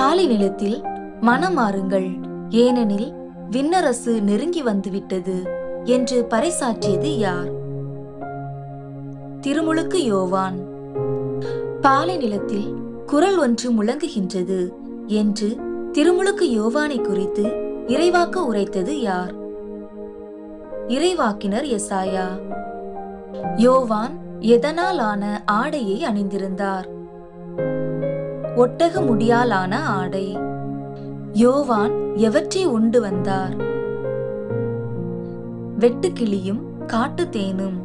பாலை நிலத்தில் மனமாறுங்கள், ஏனெனில் விண்ணரசு நெருங்கி வந்துவிட்டது என்று பறைசாற்றியது யார்? திருமுழுக்கு யோவான். பாலை நிலத்தில் குரல் ஒன்று முழங்குகின்றது என்று திருமுழுக்கு யோவானை குறித்து இறைவாக்கு உரைத்தது யார்? இறைவாக்கினர் எசாயா. யோவான் எதனாலான ஆடையை அணிந்திருந்தார்? ஒட்டக முடியாலான ஆடை. யோவான் எவற்றை உண்டு வந்தார்? வெட்டுக்கிளியும் காட்டு தேனும்.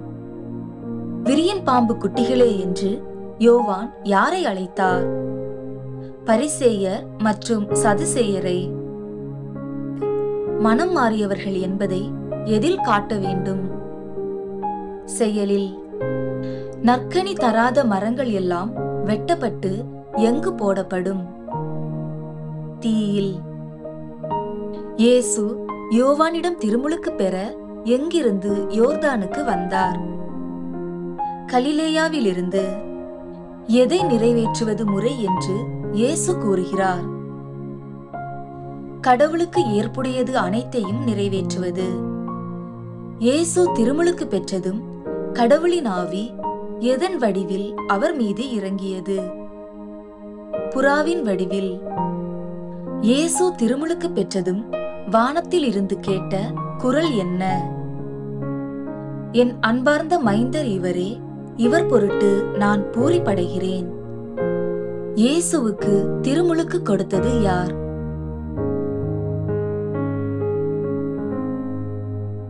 விரியன் பாம்பு குட்டிகளே என்று யோவான் யாரை அழைத்தார்? பரிசேயர் மற்றும் சதுசேயரை. மனம் மாறியவர்கள் என்பதை எதில் காட்ட வேண்டும்? செயலில். நற்கனி தராத மரங்கள் எல்லாம் வெட்டப்பட்டு எங்கு போடப்படும்? தீயில். இயேசு யோவானிடம் திருமுழுக்கு பெற எங்கிருந்து யோர்தானுக்கு வந்தார்? கலிலேயாவிலிருந்து. எதை நிறைவேற்றுவது முறை என்று இயேசு கூறுகிறார்? கடவுளுக்கு ஏற்புடையது அனைத்தையும் நிறைவேற்றுவது. இயேசு திருமுழுக்கு பெற்றதும் கடவுளின் ஆவி எதன் வடிவில் அவர் மீது இறங்கியது? புறாவின் வடிவில். இயேசு திருமுழுக்கு பெற்றதும் வானத்தில் இருந்து கேட்ட குரல் என்ன? என் அன்பார்ந்த மைந்தர் இவரே, இவர் பொருட்டு நான் பூரிப்படைகிறேன். இயேசுவுக்கு திருமுழுக்கு கொடுத்தது யார்?